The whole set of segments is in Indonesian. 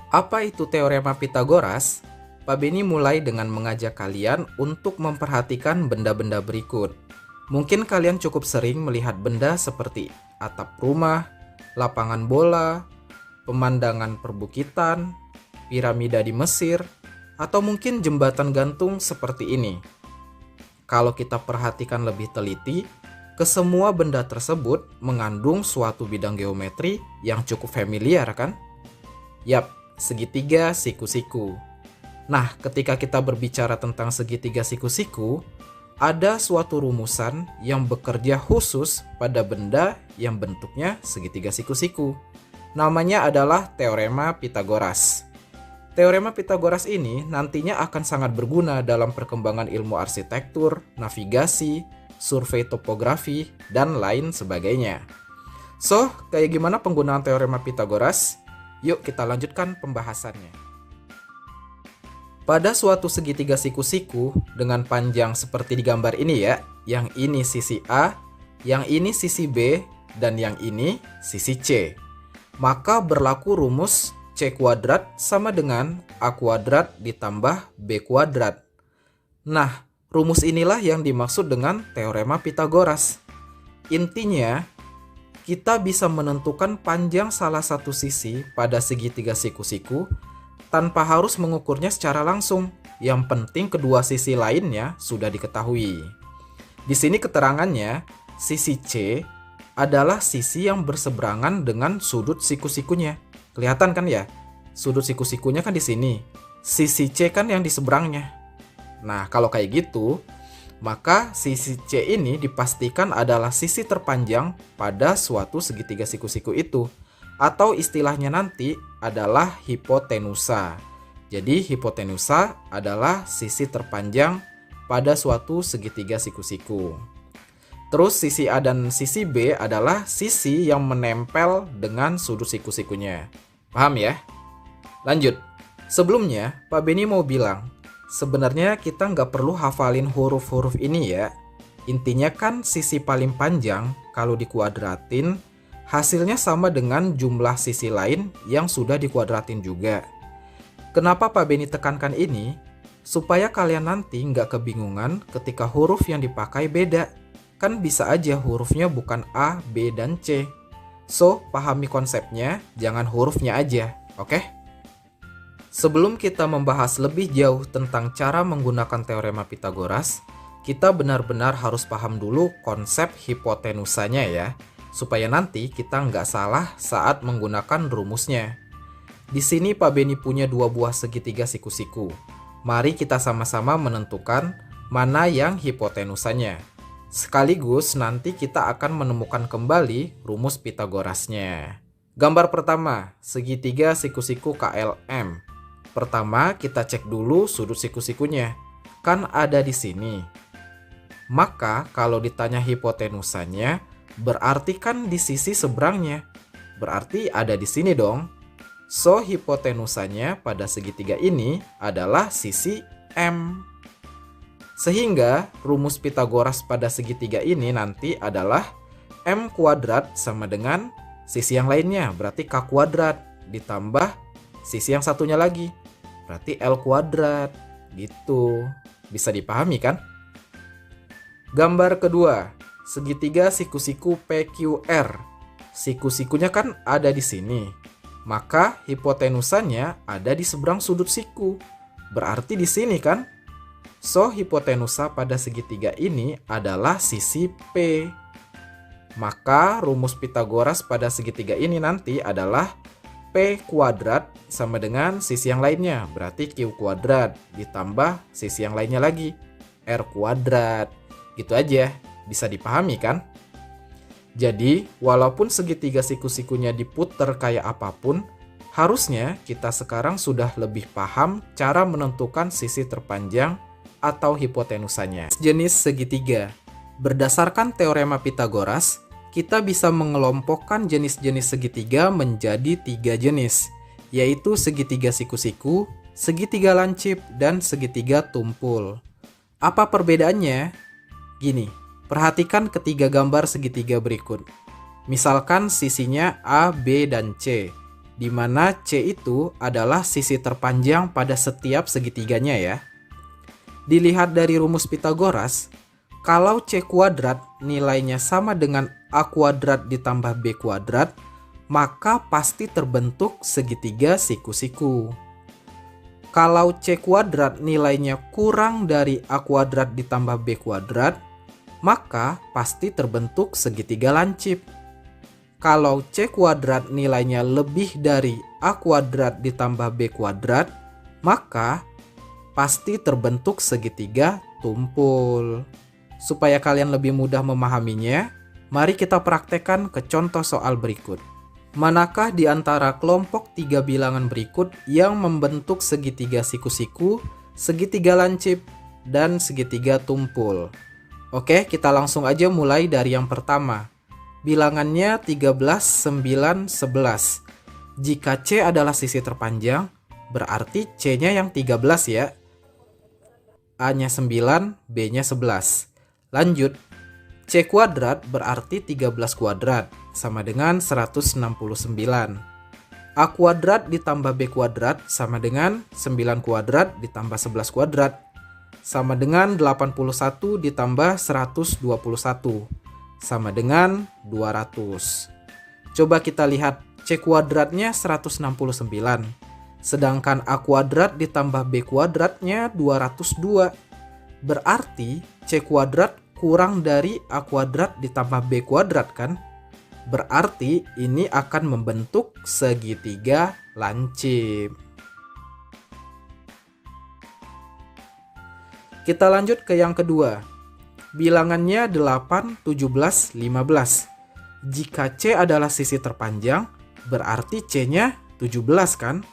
Apa itu teorema Pitagoras? Pak Beni mulai dengan mengajak kalian untuk memperhatikan benda-benda berikut. Mungkin kalian cukup sering melihat benda seperti atap rumah, lapangan bola, pemandangan perbukitan, piramida di Mesir, atau mungkin jembatan gantung seperti ini. Kalau kita perhatikan lebih teliti, kesemua benda tersebut mengandung suatu bidang geometri yang cukup familiar kan? Yap, segitiga siku-siku. Nah, ketika kita berbicara tentang segitiga siku-siku, ada suatu rumusan yang bekerja khusus pada benda yang bentuknya segitiga siku-siku. Namanya adalah teorema Pitagoras. Teorema Pitagoras ini nantinya akan sangat berguna dalam perkembangan ilmu arsitektur, navigasi, survei topografi, dan lain sebagainya. So, kayak gimana penggunaan teorema Pitagoras? Yuk kita lanjutkan pembahasannya. Pada suatu segitiga siku-siku dengan panjang seperti di gambar ini ya, yang ini sisi A, yang ini sisi B, dan yang ini sisi C. Maka berlaku rumus C kuadrat sama dengan A kuadrat ditambah B kuadrat. Nah, rumus inilah yang dimaksud dengan teorema Pitagoras. Intinya, kita bisa menentukan panjang salah satu sisi pada segitiga siku-siku tanpa harus mengukurnya secara langsung. Yang penting kedua sisi lainnya sudah diketahui. Di sini keterangannya, sisi C adalah sisi yang berseberangan dengan sudut siku-sikunya. Kelihatan kan ya? Sudut siku-sikunya kan di sini. Sisi C kan yang di seberangnya. Nah, kalau kayak gitu, maka sisi C ini dipastikan adalah sisi terpanjang pada suatu segitiga siku-siku itu. Atau istilahnya nanti adalah hipotenusa. Jadi hipotenusa adalah sisi terpanjang pada suatu segitiga siku-siku. Terus sisi A dan sisi B adalah sisi yang menempel dengan sudut siku-sikunya. Paham ya? Lanjut. Sebelumnya, Pak Beni mau bilang, sebenarnya kita nggak perlu hafalin huruf-huruf ini ya. Intinya kan sisi paling panjang kalau dikuadratin, hasilnya sama dengan jumlah sisi lain yang sudah dikuadratin juga. Kenapa Pak Beni tekankan ini? Supaya kalian nanti nggak kebingungan ketika huruf yang dipakai beda. Kan bisa aja hurufnya bukan A, B, dan C. So, pahami konsepnya, jangan hurufnya aja, oke? Sebelum kita membahas lebih jauh tentang cara menggunakan teorema Pitagoras, kita benar-benar harus paham dulu konsep hipotenusanya ya, supaya nanti kita nggak salah saat menggunakan rumusnya. Di sini Pak Beni punya dua buah segitiga siku-siku. Mari kita sama-sama menentukan mana yang hipotenusanya. Sekaligus nanti kita akan menemukan kembali rumus Pitagorasnya. Gambar pertama, segitiga siku-siku KLM. Pertama, kita cek dulu sudut siku-sikunya. Kan ada di sini. Maka kalau ditanya hipotenusanya, berarti kan di sisi seberangnya. Berarti ada di sini dong. So, hipotenusanya pada segitiga ini adalah sisi M. Sehingga rumus Pitagoras pada segitiga ini nanti adalah M kuadrat sama dengan sisi yang lainnya, berarti K kuadrat, ditambah sisi yang satunya lagi, berarti L kuadrat, gitu. Bisa dipahami kan? Gambar kedua, segitiga siku-siku PQR. Siku-sikunya kan ada di sini, maka hipotenusanya ada di seberang sudut siku, berarti di sini kan? So, hipotenusa pada segitiga ini adalah sisi P. Maka, rumus Pitagoras pada segitiga ini nanti adalah P kuadrat sama dengan sisi yang lainnya. Berarti Q kuadrat ditambah sisi yang lainnya lagi, R kuadrat. Gitu aja, bisa dipahami kan? Jadi, walaupun segitiga siku-sikunya diputer kayak apapun, harusnya kita sekarang sudah lebih paham cara menentukan sisi terpanjang atau hipotenusanya. Jenis segitiga. Berdasarkan teorema Pitagoras, kita bisa mengelompokkan jenis-jenis segitiga menjadi 3 jenis, yaitu segitiga siku-siku, segitiga lancip, dan segitiga tumpul. Apa perbedaannya? Gini, perhatikan ketiga gambar segitiga berikut. Misalkan sisinya A, B, dan C. di mana C itu adalah sisi terpanjang pada setiap segitiganya ya. Dilihat dari rumus Pythagoras, kalau C kuadrat nilainya sama dengan A kuadrat ditambah B kuadrat, maka pasti terbentuk segitiga siku-siku. Kalau C kuadrat nilainya kurang dari A kuadrat ditambah B kuadrat, maka pasti terbentuk segitiga lancip. Kalau C kuadrat nilainya lebih dari A kuadrat ditambah B kuadrat, maka pasti terbentuk segitiga tumpul. Supaya kalian lebih mudah memahaminya, mari kita praktekkan ke contoh soal berikut. Manakah di antara kelompok 3 bilangan berikut yang membentuk segitiga siku-siku, segitiga lancip, dan segitiga tumpul? Oke, kita langsung aja mulai dari yang pertama. Bilangannya 13, 9, 11. Jika C adalah sisi terpanjang, berarti C-nya yang 13 ya. A-nya 9, B-nya 11. Lanjut, C kuadrat berarti 13 kuadrat, sama dengan 169. A kuadrat ditambah B kuadrat sama dengan 9 kuadrat ditambah 11 kuadrat, sama dengan 81 ditambah 121. Sama dengan 200. Coba kita lihat, C kuadratnya 169. Sedangkan A kuadrat ditambah B kuadratnya 202. Berarti C kuadrat kurang dari A kuadrat ditambah B kuadrat kan? Berarti ini akan membentuk segitiga lancip. Kita lanjut ke yang kedua. Bilangannya 8, 17, 15. Jika C adalah sisi terpanjang, berarti C-nya 17 kan?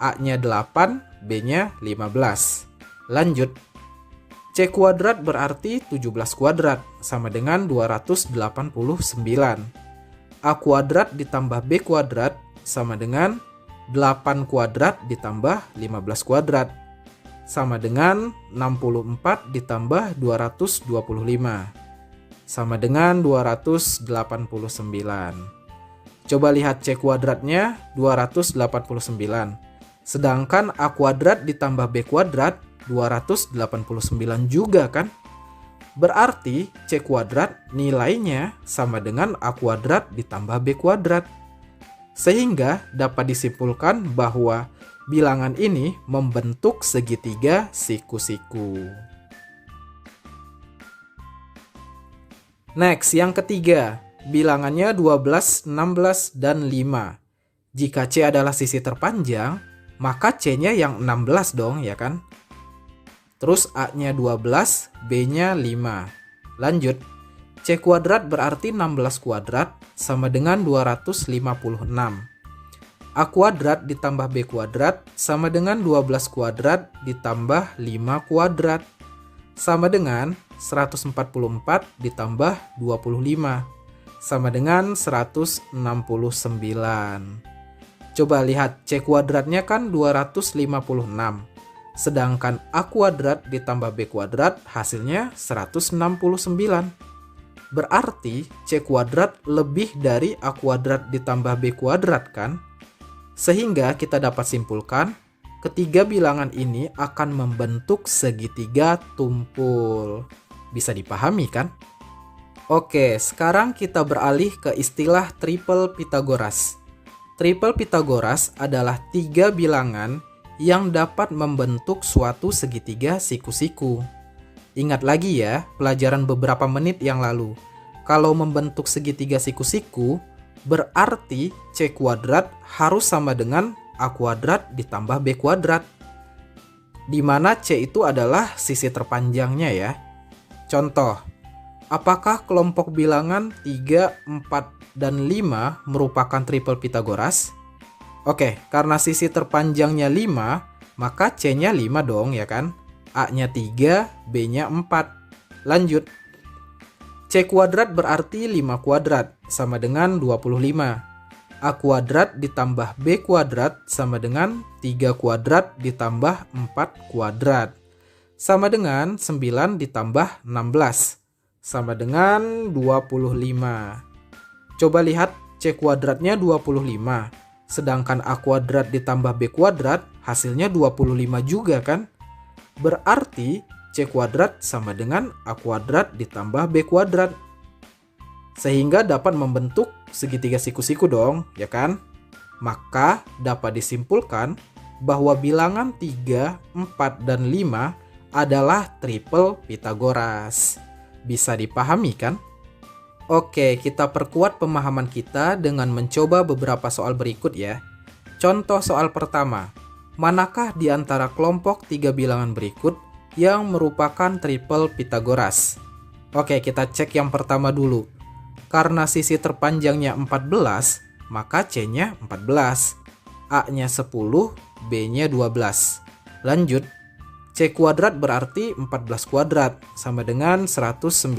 A-nya 8, B-nya 15. Lanjut. C kuadrat berarti 17 kuadrat, sama dengan 289. A kuadrat ditambah B kuadrat, sama dengan 8 kuadrat ditambah 15 kuadrat. Sama dengan 64 ditambah 225. Sama dengan 289. Coba lihat C kuadratnya 289. Sedangkan A kuadrat ditambah B kuadrat 289 juga kan? Berarti C kuadrat nilainya sama dengan A kuadrat ditambah B kuadrat. Sehingga dapat disimpulkan bahwa bilangan ini membentuk segitiga siku-siku. Next, yang ketiga. Bilangannya 12, 16, dan 5. Jika C adalah sisi terpanjang, maka C-nya yang 16 dong, ya kan? Terus A-nya 12, B-nya 5. Lanjut. C kuadrat berarti 16 kuadrat sama dengan 256. A kuadrat ditambah B kuadrat sama dengan 12 kuadrat ditambah 5 kuadrat. Sama dengan 144 ditambah 25. Sama dengan 169. Coba lihat, C kuadratnya kan 256. Sedangkan A kuadrat ditambah B kuadrat hasilnya 169. Berarti C kuadrat lebih dari A kuadrat ditambah B kuadrat kan? Sehingga kita dapat simpulkan, ketiga bilangan ini akan membentuk segitiga tumpul. Bisa dipahami kan? Oke, sekarang kita beralih ke istilah triple Pythagoras. Triple Pythagoras adalah 3 bilangan yang dapat membentuk suatu segitiga siku-siku. Ingat lagi ya, pelajaran beberapa menit yang lalu. Kalau membentuk segitiga siku-siku, berarti C kuadrat harus sama dengan A kuadrat ditambah B kuadrat. Di mana C itu adalah sisi terpanjangnya ya. Contoh, apakah kelompok bilangan 3, 4, dan 5 merupakan triple Pythagoras? Oke, karena sisi terpanjangnya 5, maka C-nya 5 dong ya kan? A-nya 3, B-nya 4. Lanjut. C kuadrat berarti 5 kuadrat sama dengan 25. A kuadrat ditambah B kuadrat sama dengan 3 kuadrat ditambah 4 kuadrat. Sama dengan 9 ditambah 16. Sama dengan 25. Coba lihat, C kuadratnya 25. Sedangkan A kuadrat ditambah B kuadrat hasilnya 25 juga kan? Berarti C kuadrat sama dengan A kuadrat ditambah B kuadrat. Sehingga dapat membentuk segitiga siku-siku dong, ya kan? Maka dapat disimpulkan bahwa bilangan 3, 4, dan 5 adalah triple Pythagoras. Bisa dipahami kan? Oke, kita perkuat pemahaman kita dengan mencoba beberapa soal berikut ya. Contoh soal pertama, manakah di antara kelompok 3 bilangan berikut yang merupakan triple Pythagoras? Oke, kita cek yang pertama dulu. Karena sisi terpanjangnya 14, maka C-nya 14, A-nya 10, B-nya 12. Lanjut, C kuadrat berarti 14 kuadrat, sama dengan 196.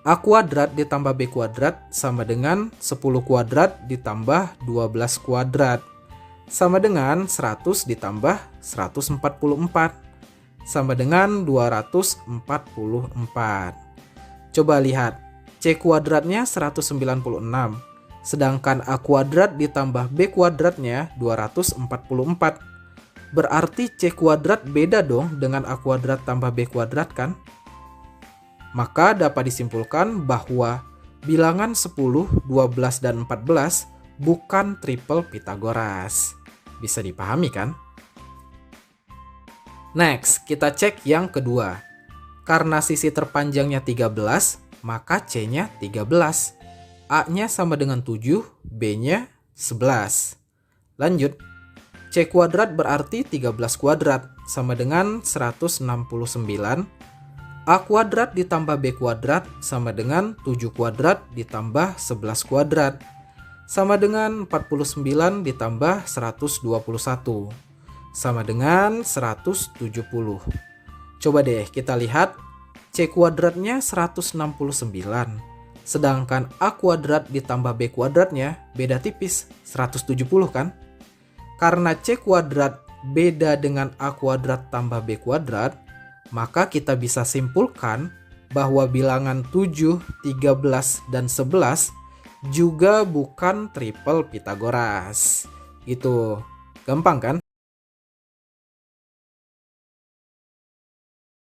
A kuadrat ditambah B kuadrat sama dengan 10 kuadrat ditambah 12 kuadrat, sama dengan 100 ditambah 144, sama dengan 244. Coba lihat, C kuadratnya 196, sedangkan A kuadrat ditambah B kuadratnya 244. Berarti C kuadrat beda dong dengan A kuadrat tambah B kuadrat kan? Maka dapat disimpulkan bahwa bilangan 10, 12, dan 14 bukan triple Pythagoras. Bisa dipahami kan? Next, kita cek yang kedua. Karena sisi terpanjangnya 13, maka C-nya 13. A-nya sama dengan 7, B-nya 11. Lanjut, C kuadrat berarti 13 kuadrat, sama dengan 169. A kuadrat ditambah B kuadrat sama dengan 7 kuadrat ditambah 11 kuadrat, sama dengan 49 ditambah 121, sama dengan 170. Coba deh kita lihat, C kuadratnya 169, sedangkan A kuadrat ditambah B kuadratnya beda tipis, 170 kan? Karena C kuadrat beda dengan A kuadrat tambah B kuadrat, maka kita bisa simpulkan bahwa bilangan 7, 13, dan 11 juga bukan triple Pythagoras. Itu gampang kan?